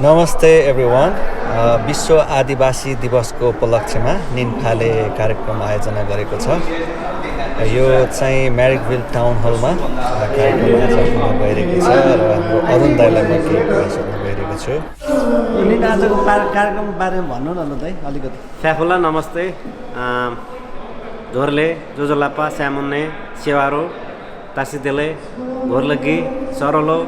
नमस्ते एभ्रिवान विश्व आदिवासी दिवसको उपलक्ष्यमा निन्फाले कार्यक्रम आयोजना गरेको छ। यो चाहिँ म्यारिकभिल टाउन हलमा कार्यक्रम आयोजना भइरहेको छ र हाम्रो अरुण दाइलाई म केही कुरा सोध्न गइरहेको छु। आजको कार्यक्रमको बारेमा भन्नु न दाइ अलिकति। फ्याफुला नमस्ते धोरले जोजोलापा स्यामुन्ने सेवारो तासिदेले घोरलगी सरलो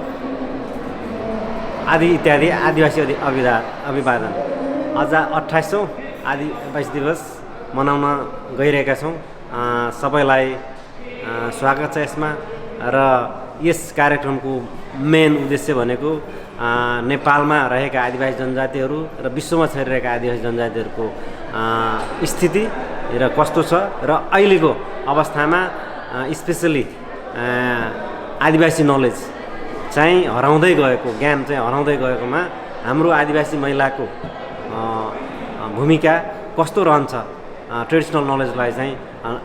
आदि इत्यादि आदिवासी अभिवादन। आज 28औं आदिवासी दिवस मनाउन गइरहेका छौँ। सबैलाई स्वागत छ यसमा र यस कार्यक्रमको मेन उद्देश्य भनेको नेपालमा रहेका आदिवासी जनजातिहरू र विश्वमा छरिरहेका आदिवासी जनजातिहरूको स्थिति र कस्तो छ र अहिलेको अवस्थामा स्पेसली आदिवासी नलेज चाहिँ हराउँदै गएको, ज्ञान चाहिँ हराउँदै गएकोमा हाम्रो आदिवासी महिलाको भूमिका कस्तो रहन्छ, ट्रेडिसनल नलेजलाई चाहिँ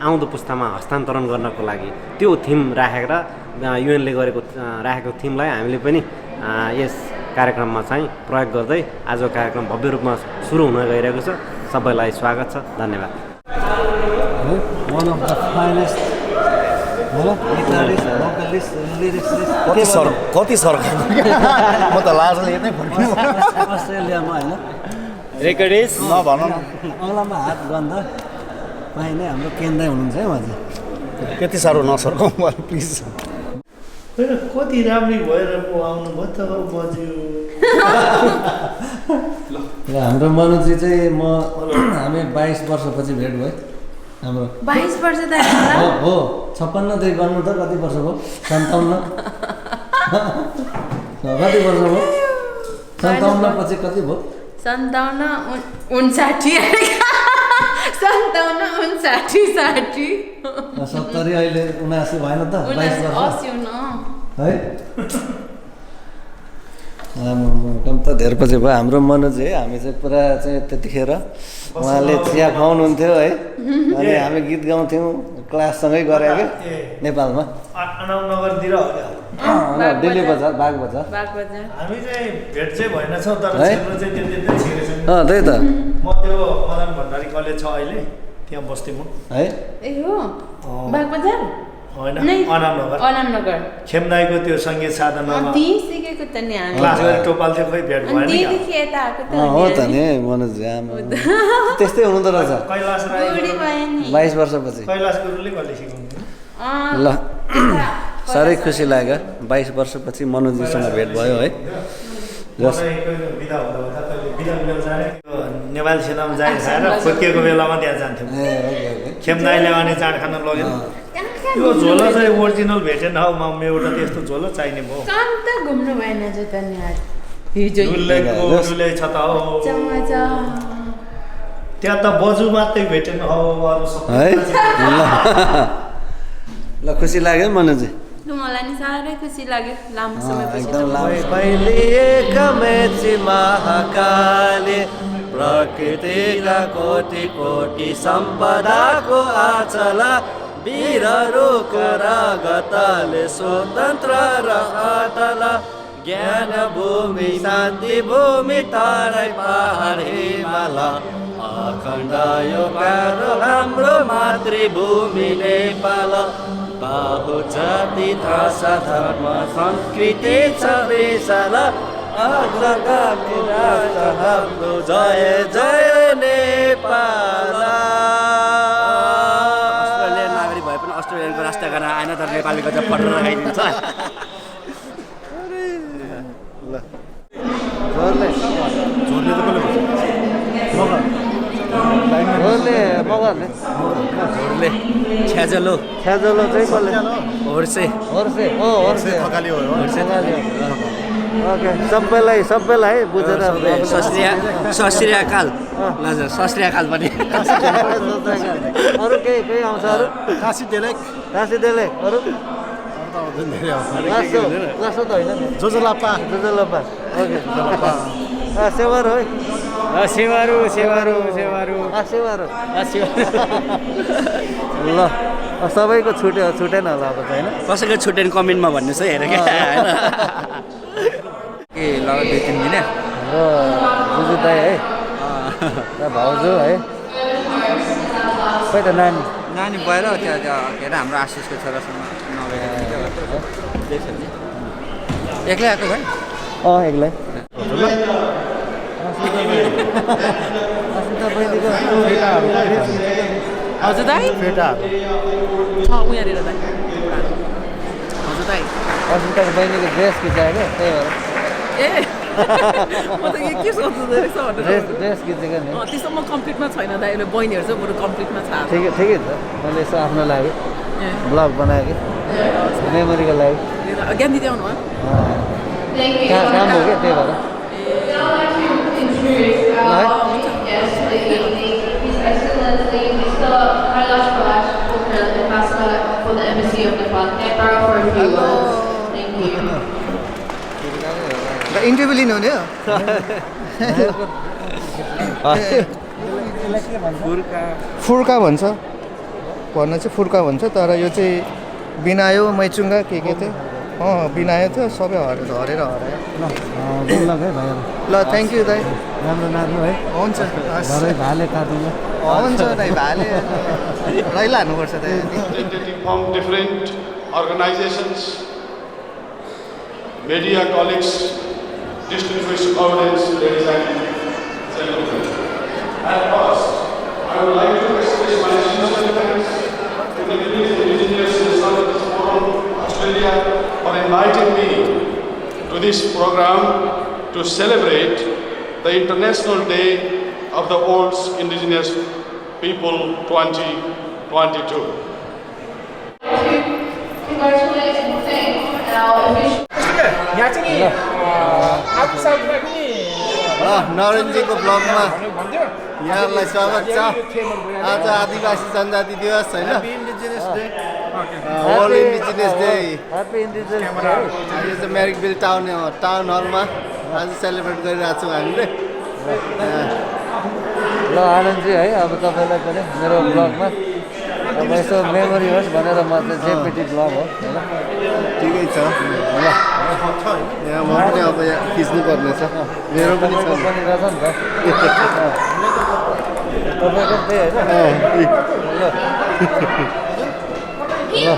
आउँदो पुस्तामा हस्तान्तरण गर्नको लागि त्यो थिम राखेर युएनले राखेको थिमलाई हामीले पनि यस कार्यक्रममा चाहिँ प्रयोग गर्दै आजको कार्यक्रम भव्य रूपमा सुरु हुन गइरहेको छ। सबैलाई स्वागत छ। धन्यवाद। कति सरकार म त लाजले नै फर्किनु अस्ट्रेलियामा होइन रेकर्डिस नभनौँ न औँलामा हात गन्ध पाइने हाम्रो केन्द्रै हुनुहुन्छ है उहाँ चाहिँ त्यति साह्रो नसर्काउँ प्लिज। कति राम्रै भएर पो आउनुभयो त बज्यो। र हाम्रो मनोजी चाहिँ हामी 22 वर्षपछि भेट भयो हाम्रो। 22 वर्ष त हो 56 देखि गर्नु त कति वर्ष भयो? 57 कति वर्ष भयो? 57 पछि कति भयो? 57 59 60 70 अहिले 79 भएन त 22 वर्ष है। कम त धेरै पछि भयो हाम्रो मनोज है। हामी चाहिँ पुरा चाहिँ त्यतिखेर उहाँले चिया खुवाउनुहुन्थ्यो है अनि हामी गीत गाउँथ्यौँ क्लाससँगै गरे क्या नेपालमा अनामनगरतिर दिल्ली बजार बाग बजार हामी चाहिँ भेट चाहिँ भएन छौँ तर छिर्नु चाहिँ त्यति छिरेको छ। त्यही त म त्यो मदन भण्डारी कलेज छ अहिले त्यहाँ बस्थेँ म है। ए हो बाग बजार होइन अनामनगर खेमदाईको त्यो सङ्गीत साधनामा सिकेको त नि हामी क्लास गरे टोपाल थियो खोइ भेट भएन हो त नि मनोज त्यस्तै हुँदो रहेछ। कैलाश राई 22 वर्षपछि कैलाश गुरुले कहिले सिकाउनु ल साह्रै खुसी लाग्यो 22 वर्षपछि मनोजीसँग भेट भयो है। नेपाली सेनामा जाइ खाएर फुर्किएको बेलामा त्यहाँ जान्थ्यौँ। खेमदाईले अनि चाड खान लगेन। यो झोलो चाहिँ ओरिजिनल भेटेन हौ मम्मी एउटा त्यस्तो झोलो चाहिने भयो। त घुम्नु भएन जो त नि हिजो डुले छ त हौ त्यहाँ त बजु मात्रै भेटेन हौ अरू है। ल खुसी लाग्यो मनोजी? मलाई नि साह्रै खुसी लाग्यो लामो समयपछि। महाकाली प्रकृतिका कोटि कोटि सम्पदाको आचला वीरहरूको रगतले स्वतन्त्र र अटल ज्ञान भूमि शान्ति भूमि तराई पहाड हिमाल अखण्ड यो प्यारो हाम्रो मातृभूमि नेपाल। बाहु जाति भाषा धर्म संस्कृति छ विशाल अग्रगामी राष्ट्र हाम्रो जय जय नेपाल। अस्ट्रेलियन नागरिक भए पनि अस्ट्रेलियनको राष्ट्रगान आएन तर नेपालीको चाहिँ पढेर लगाइदिन्छ। छ्याजलो छ्याजलो चाहिँ कसले? होर्से थकाली हो ओके सबैलाई बुझेर सत श्री अकाल हजुर सत श्री अकाल पनि। अरू केही आउँछ? अरू काशी देले अरू त होइन जोजोलापा ओके सेवार है सेवारू ल सबैको छुटेन होला अब चाहिँ होइन कसैको छुटेन कमेन्टमा भन्नुहोस् है हेर क्या होइन के ल 2-3 दिन जुजु दाई है र भाउजू है खोइ त नानी नानी भएर त्यो के अरे हाम्रो आशिषको छोरासँग एक्लै आएको भाइ एक्लै हजुर दाइ फेटाहरू छ उहाँनिर दाइ हजुर दाइ अस्मिताको बहिनीको ड्रेस खिचायो क्या त्यही भएर ए म त के सोच्नु रहेछ भनेर ड्रेस खिचेको नि त्यस्तो म कम्प्लिटमा छैन दाइ अहिले बहिनीहरू चाहिँ बरु कम्प्लिटमा छ ठिकै त मैले यसो आफ्नो लागि ब्लग बनाएँ कि मेमोरीको लागि ज्ञान दिदी आउनु भयो काम हो क्या त्यही भएर इन्टरभ्यू लिनुहुने हो फुर्का भन्छ भन्न चाहिँ फुर्का भन्छ तर यो चाहिँ बिनायो मैचुङ्गा के थियो बिनायो थियो सबै हरेर हरायो ल थ्याङ्क यू दाइ राम्रो नाच्नु है हुन्छ भाले काट्नु हुन्छ दाइ भाले रैला हान्नुपर्छ दाइ from different organizations, media colleagues, distinguished audience, ladies and gentlemen. At first, I would like to express my sincere thanks to the indigenous Southern Forum, Australia, for inviting me to this program to celebrate the International Day of the World's Indigenous People 2022. नरेनजीको ब्लगमा यहाँलाई स्वागत छ आज आदिवासी जनजाति दिवस होइन world indigenous day happy indigenous यो चाहिँ म्यारिकभिल टाउन हलमा आज सेलिब्रेट गरिरहेको छौँ हामीले ल आनन्दजी है अब तपाईँलाई पनि मेरो ब्लगमा अब यसो मेमोरी होस् भनेर म चाहिँ जेपिटी ब्लग हो होइन ठिकै छ ल यहाँ म पनि अब यहाँ खिच्नु पर्ने छ मेरो पनि छ पनि रहेछ नि त तपाईँको त्यही होइन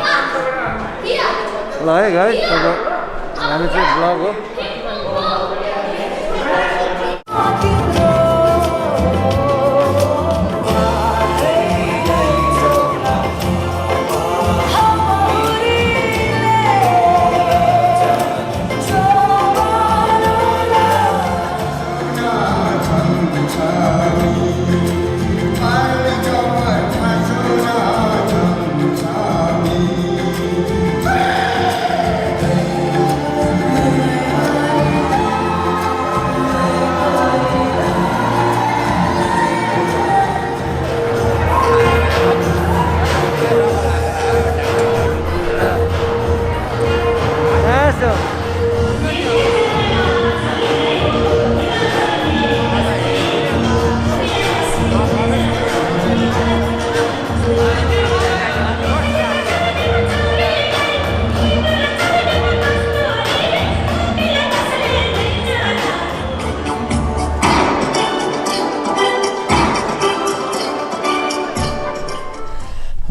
ल है गाइस अब हामी चाहिँ ब्लग हो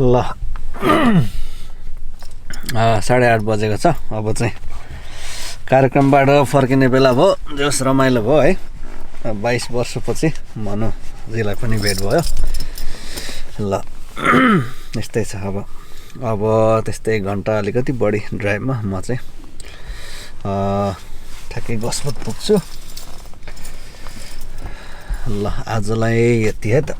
ल 8:30 बजेको छ अब चाहिँ कार्यक्रमबाट फर्किने बेला भयो जस रमाइलो भयो है 22 वर्षपछि मनुजीलाई पनि भेट भयो ल यस्तै छ अब त्यस्तै घन्टा अलिकति बढी ड्राइभमा म चाहिँ ठ्याक्कै गसबत पुग्छु ल आजलाई यति है त